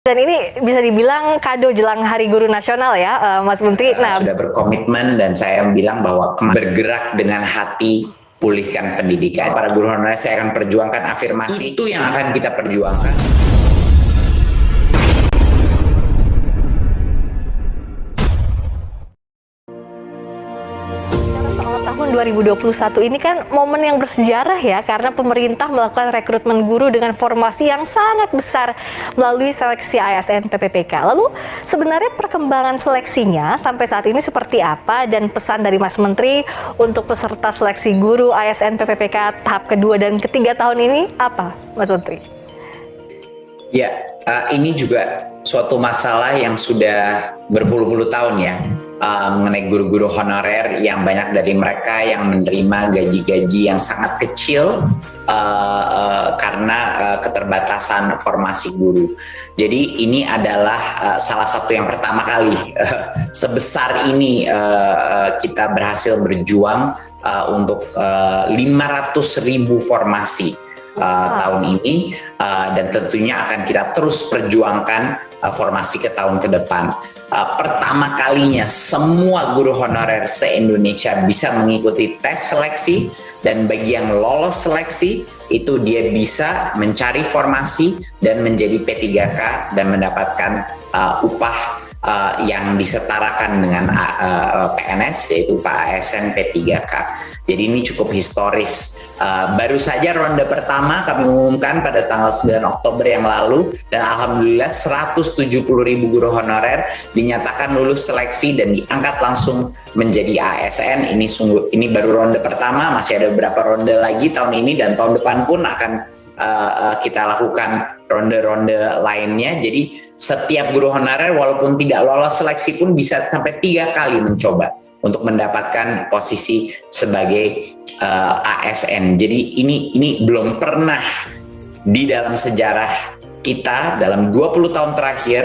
Dan ini bisa dibilang kado jelang Hari Guru Nasional ya, Mas Menteri. Nah, sudah berkomitmen dan saya bilang bahwa bergerak dengan hati, pulihkan pendidikan. Para guru honorer saya akan perjuangkan afirmasi itu yang akan kita perjuangkan. Tahun 2021 ini kan momen yang bersejarah ya, karena pemerintah melakukan rekrutmen guru dengan formasi yang sangat besar melalui seleksi ASN PPPK. Lalu sebenarnya perkembangan seleksinya sampai saat ini seperti apa, dan pesan dari Mas Menteri untuk peserta seleksi guru ASN PPPK tahap kedua dan ketiga tahun ini apa, Mas Menteri? Ya, ini juga suatu masalah yang sudah berpuluh-puluh tahun ya. Mengenai guru-guru honorer yang banyak dari mereka yang menerima gaji-gaji yang sangat kecil karena keterbatasan formasi guru. Jadi ini adalah salah satu yang pertama kali sebesar ini kita berhasil berjuang untuk 500.000 formasi tahun ini, dan tentunya akan kita terus perjuangkan formasi ke tahun ke depan. Pertama kalinya semua guru honorer se-Indonesia bisa mengikuti tes seleksi, dan bagi yang lolos seleksi itu dia bisa mencari formasi dan menjadi P3K dan mendapatkan upah yang disetarakan dengan PNS, yaitu Pak ASN P3K. Jadi ini cukup historis. Baru saja ronde pertama kami umumkan pada tanggal 9 Oktober yang lalu, dan alhamdulillah 170.000 guru honorer dinyatakan lulus seleksi dan diangkat langsung menjadi ASN. Ini baru ronde pertama, masih ada beberapa ronde lagi tahun ini, dan tahun depan pun akan kita lakukan ronde-ronde lainnya. Jadi setiap guru honorer walaupun tidak lolos seleksi pun bisa sampai 3 kali mencoba untuk mendapatkan posisi sebagai ASN. Jadi ini belum pernah di dalam sejarah kita dalam 20 tahun terakhir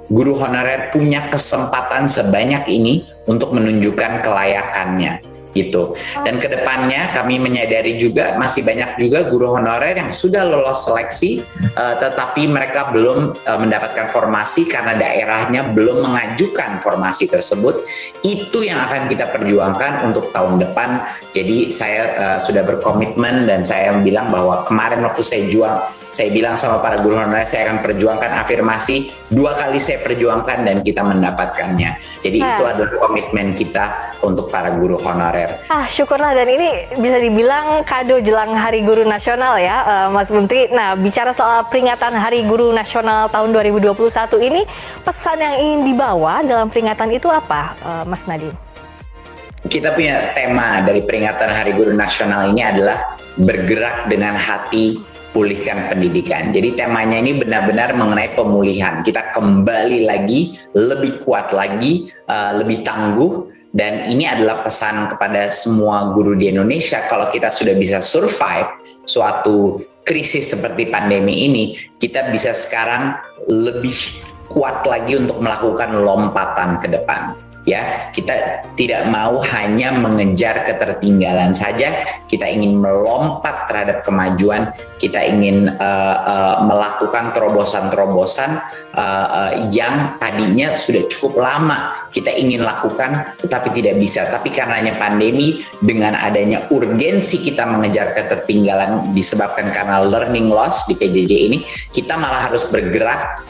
guru honorer punya kesempatan sebanyak ini untuk menunjukkan kelayakannya gitu. Dan kedepannya kami menyadari juga masih banyak juga guru honorer yang sudah lolos seleksi tetapi mereka belum mendapatkan formasi karena daerahnya belum mengajukan formasi tersebut. Itu yang akan kita perjuangkan untuk tahun depan. Jadi saya sudah berkomitmen, dan saya bilang bahwa kemarin waktu saya bilang sama para guru honorer saya akan perjuangkan afirmasi, 2 kali saya perjuangkan dan kita mendapatkannya. Jadi itu adalah komitmen kita untuk para guru honorer. Syukurlah, dan ini bisa dibilang kado jelang Hari Guru Nasional ya, Mas Menteri. Nah, bicara soal peringatan Hari Guru Nasional tahun 2021 ini, pesan yang ingin dibawa dalam peringatan itu apa, Mas Nadiem? Kita punya tema dari peringatan Hari Guru Nasional ini adalah bergerak dengan hati, pulihkan pendidikan. Jadi temanya ini benar-benar mengenai pemulihan. Kita kembali lagi, lebih kuat lagi, lebih tangguh. Dan ini adalah pesan kepada semua guru di Indonesia. Kalau kita sudah bisa survive suatu krisis seperti pandemi ini, kita bisa sekarang lebih kuat lagi untuk melakukan lompatan ke depan. Ya, kita tidak mau hanya mengejar ketertinggalan saja, kita ingin melompat terhadap kemajuan, kita ingin melakukan terobosan-terobosan yang tadinya sudah cukup lama kita ingin lakukan tetapi tidak bisa. Tapi karenanya pandemi, dengan adanya urgensi kita mengejar ketertinggalan disebabkan karena learning loss di PJJ ini, kita malah harus bergerak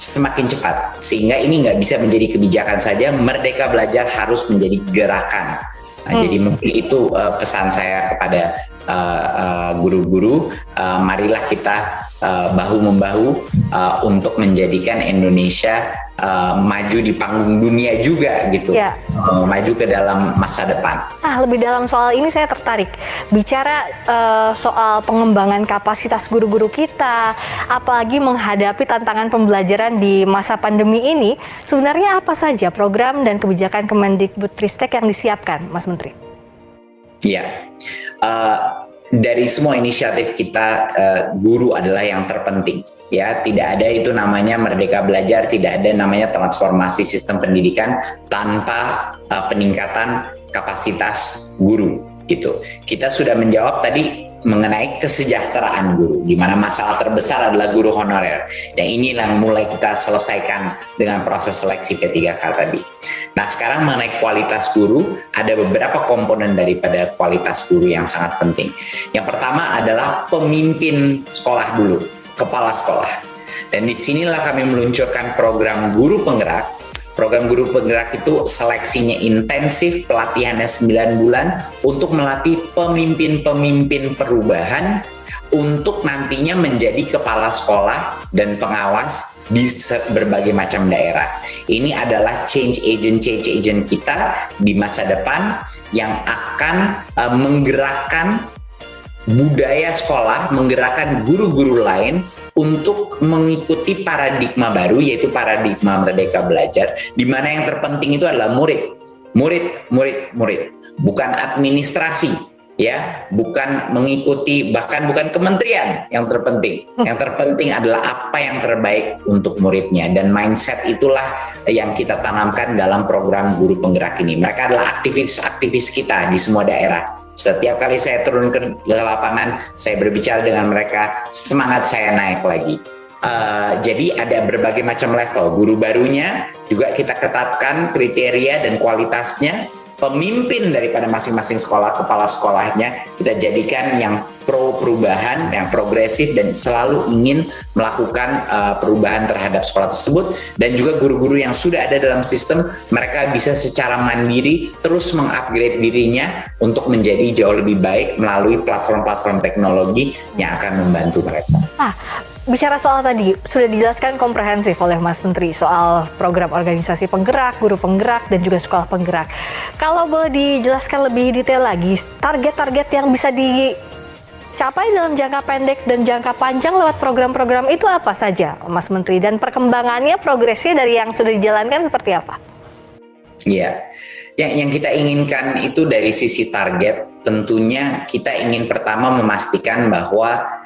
semakin cepat, sehingga ini nggak bisa menjadi kebijakan saja. Merdeka Belajar harus menjadi gerakan. Jadi mungkin itu pesan saya kepada guru-guru. Marilah kita bahu-membahu untuk menjadikan Indonesia maju di panggung dunia juga gitu, maju ke dalam masa depan. Lebih dalam soal ini saya tertarik. Bicara soal pengembangan kapasitas guru-guru kita, apalagi menghadapi tantangan pembelajaran di masa pandemi ini, sebenarnya apa saja program dan kebijakan Kemendikbudristek yang disiapkan, Mas Menteri? Ya, dari semua inisiatif kita, guru adalah yang terpenting. Ya, tidak ada itu namanya Merdeka Belajar, tidak ada namanya transformasi sistem pendidikan tanpa peningkatan kapasitas guru gitu. Kita sudah menjawab tadi mengenai kesejahteraan guru, di mana masalah terbesar adalah guru honorer. Yang ini yang mulai kita selesaikan dengan proses seleksi P3K tadi. Nah, sekarang mengenai kualitas guru, ada beberapa komponen daripada kualitas guru yang sangat penting. Yang pertama adalah pemimpin sekolah dulu, kepala sekolah. Dan disinilah kami meluncurkan program guru penggerak. Program guru penggerak itu seleksinya intensif, pelatihannya 9 bulan untuk melatih pemimpin-pemimpin perubahan untuk nantinya menjadi kepala sekolah dan pengawas di berbagai macam daerah. Ini adalah change agent kita di masa depan yang akan menggerakkan budaya sekolah, menggerakkan guru-guru lain untuk mengikuti paradigma baru, yaitu paradigma Merdeka Belajar, di mana yang terpenting itu adalah murid, bukan administrasi, ya, bukan mengikuti, bahkan bukan kementerian yang terpenting. Yang terpenting adalah apa yang terbaik untuk muridnya, dan mindset itulah yang kita tanamkan dalam program guru penggerak ini. Mereka adalah aktivis-aktivis kita di semua daerah. Setiap kali saya turun ke lapangan, saya berbicara dengan mereka, semangat saya naik lagi. Jadi ada berbagai macam level. Guru barunya juga kita ketatkan kriteria dan kualitasnya. Pemimpin daripada masing-masing sekolah, kepala sekolahnya kita jadikan yang pro perubahan, yang progresif, dan selalu ingin melakukan perubahan terhadap sekolah tersebut. Dan juga guru-guru yang sudah ada dalam sistem, mereka bisa secara mandiri terus mengupgrade dirinya untuk menjadi jauh lebih baik melalui platform-platform teknologi yang akan membantu mereka. Bicara soal tadi, sudah dijelaskan komprehensif oleh Mas Menteri soal program organisasi penggerak, guru penggerak, dan juga sekolah penggerak. Kalau boleh dijelaskan lebih detail lagi, target-target yang bisa dicapai dalam jangka pendek dan jangka panjang lewat program-program itu apa saja, Mas Menteri? Dan perkembangannya, progresnya dari yang sudah dijalankan seperti apa? Iya, yang kita inginkan itu dari sisi target, tentunya kita ingin pertama memastikan bahwa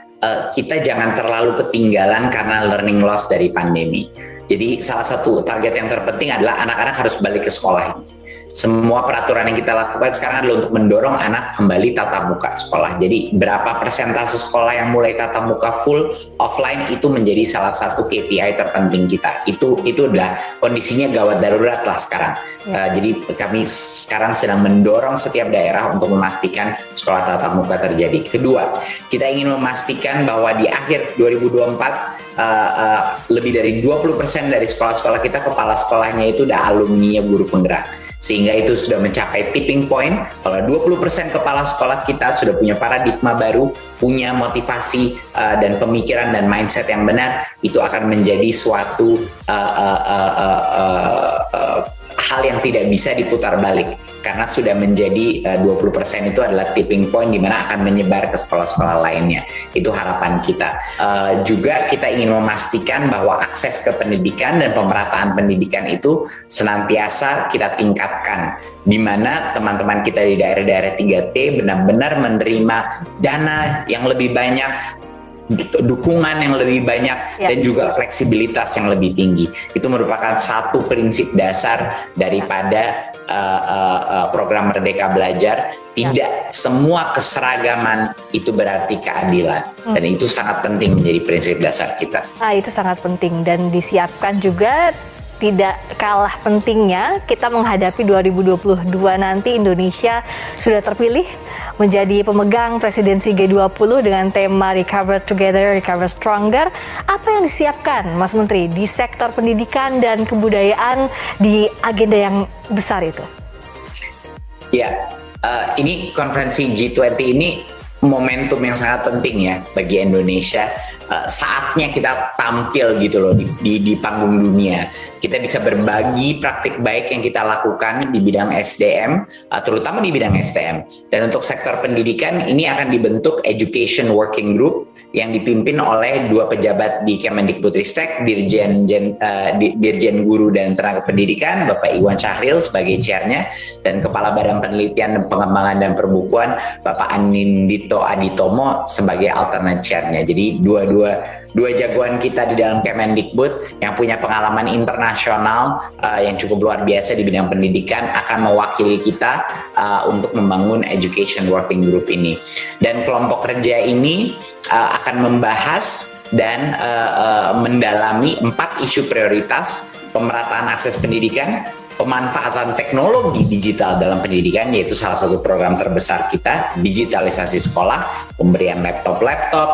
kita jangan terlalu ketinggalan karena learning loss dari pandemi. Jadi salah satu target yang terpenting adalah anak-anak harus balik ke sekolah. Semua peraturan yang kita lakukan sekarang adalah untuk mendorong anak kembali tatap muka sekolah. Jadi berapa persentase sekolah yang mulai tatap muka full offline itu menjadi salah satu KPI terpenting kita. Itu adalah kondisinya gawat darurat lah sekarang. Jadi kami sekarang sedang mendorong setiap daerah untuk memastikan sekolah tatap muka terjadi. Kedua, kita ingin memastikan bahwa di akhir 2024 lebih dari 20% dari sekolah-sekolah kita, kepala sekolahnya itu udah alumni guru penggerak. Sehingga itu sudah mencapai tipping point. Kalau 20% kepala sekolah kita sudah punya paradigma baru, punya motivasi dan pemikiran dan mindset yang benar, itu akan menjadi suatu hal yang tidak bisa diputar balik, karena sudah menjadi 20% itu adalah tipping point di mana akan menyebar ke sekolah-sekolah lainnya. Itu harapan kita. Juga kita ingin memastikan bahwa akses ke pendidikan dan pemerataan pendidikan itu senantiasa kita tingkatkan, di mana teman-teman kita di daerah-daerah 3T benar-benar menerima dana yang lebih banyak, dukungan yang lebih banyak, dan juga fleksibilitas yang lebih tinggi. Itu merupakan satu prinsip dasar daripada program Merdeka Belajar. Tidak semua keseragaman itu berarti keadilan, dan itu sangat penting menjadi prinsip dasar kita. Itu sangat penting, dan disiapkan juga. Tidak kalah pentingnya kita menghadapi 2022 nanti. Indonesia sudah terpilih menjadi pemegang presidensi G20 dengan tema Recover Together, Recover Stronger. Apa yang disiapkan, Mas Menteri, di sektor pendidikan dan kebudayaan di agenda yang besar itu? Ya, ini konferensi G20 ini momentum yang sangat penting ya bagi Indonesia. Saatnya kita tampil gitu loh di panggung dunia. Kita bisa berbagi praktik baik yang kita lakukan di bidang SDM, terutama di bidang STM. Dan untuk sektor pendidikan ini akan dibentuk Education Working Group yang dipimpin oleh dua pejabat di Kemendikbudristek, Dirjen Guru dan Tenaga Pendidikan, Bapak Iwan Syahril sebagai chairnya, dan Kepala Badan Penelitian, Pengembangan dan Perbukuan, Bapak Anindito Aditomo sebagai alternate chairnya. Jadi dua dua jagoan kita di dalam Kemendikbud yang punya pengalaman internasional yang cukup luar biasa di bidang pendidikan akan mewakili kita untuk membangun Education Working Group ini. Dan kelompok kerja ini akan membahas dan mendalami 4 isu prioritas: pemerataan akses pendidikan, pemanfaatan teknologi digital dalam pendidikan, yaitu salah satu program terbesar kita, digitalisasi sekolah, pemberian laptop,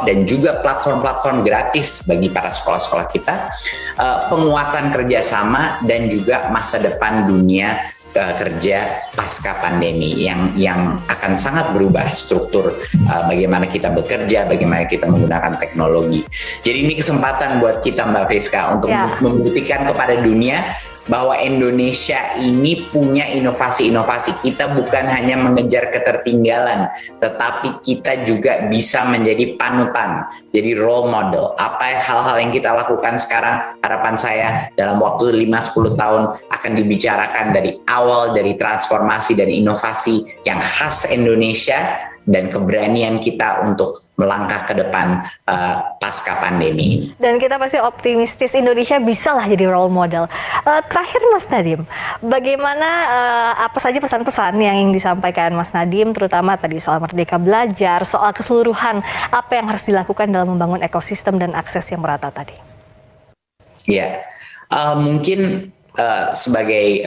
dan juga platform-platform gratis bagi para sekolah-sekolah kita, penguatan kerjasama, dan juga masa depan dunia kerja pasca pandemi yang akan sangat berubah struktur bagaimana kita bekerja, bagaimana kita menggunakan teknologi. Jadi ini kesempatan buat kita, Mbak Friska, untuk membuktikan kepada dunia bahwa Indonesia ini punya inovasi-inovasi. Kita bukan hanya mengejar ketertinggalan, tetapi kita juga bisa menjadi panutan, jadi role model. Apa hal-hal yang kita lakukan sekarang, harapan saya dalam waktu 5-10 tahun akan dibicarakan dari awal, dari transformasi dan inovasi yang khas Indonesia, dan keberanian kita untuk melangkah ke depan pasca pandemi. Dan kita pasti optimistis Indonesia bisa lah jadi role model. Terakhir Mas Nadiem, bagaimana apa saja pesan-pesan yang ingin disampaikan Mas Nadiem, terutama tadi soal Merdeka Belajar, soal keseluruhan apa yang harus dilakukan dalam membangun ekosistem dan akses yang merata tadi? Ya, mungkin sebagai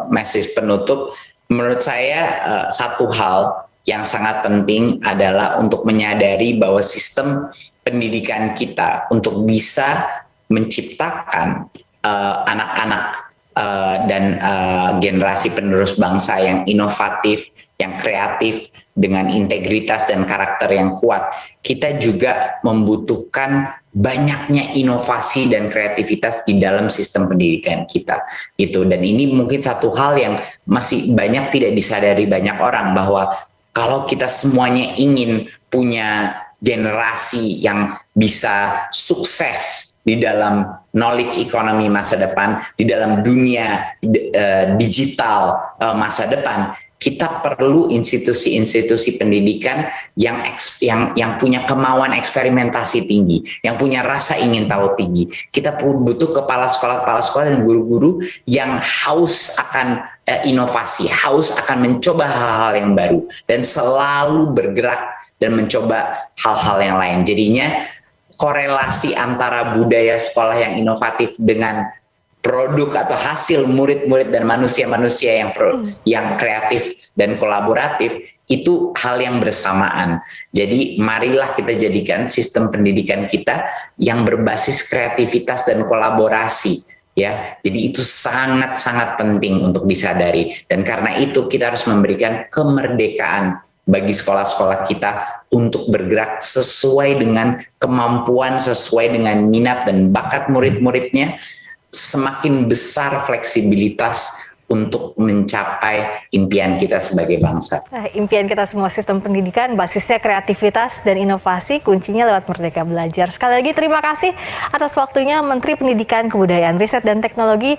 message penutup, menurut saya satu hal yang sangat penting adalah untuk menyadari bahwa sistem pendidikan kita untuk bisa menciptakan anak-anak dan generasi penerus bangsa yang inovatif, yang kreatif, dengan integritas dan karakter yang kuat, kita juga membutuhkan banyaknya inovasi dan kreativitas di dalam sistem pendidikan kita gitu. Dan ini mungkin satu hal yang masih banyak tidak disadari banyak orang, bahwa kalau kita semuanya ingin punya generasi yang bisa sukses di dalam knowledge economy masa depan, di dalam dunia digital masa depan, kita perlu institusi-institusi pendidikan yang punya kemauan eksperimentasi tinggi, yang punya rasa ingin tahu tinggi. Kita butuh kepala sekolah dan guru-guru yang haus akan inovasi, haus akan mencoba hal-hal yang baru, dan selalu bergerak dan mencoba hal-hal yang lain. Jadinya korelasi antara budaya sekolah yang inovatif dengan produk atau hasil murid-murid dan manusia-manusia yang kreatif dan kolaboratif itu hal yang bersamaan. Jadi marilah kita jadikan sistem pendidikan kita yang berbasis kreativitas dan kolaborasi. Ya, jadi itu sangat-sangat penting untuk disadari, dan karena itu kita harus memberikan kemerdekaan bagi sekolah-sekolah kita untuk bergerak sesuai dengan kemampuan, sesuai dengan minat dan bakat murid-muridnya. Semakin besar fleksibilitas untuk mencapai impian kita sebagai bangsa. Impian kita semua sistem pendidikan, basisnya kreativitas dan inovasi, kuncinya lewat Merdeka Belajar. Sekali lagi terima kasih atas waktunya Menteri Pendidikan, Kebudayaan, Riset dan Teknologi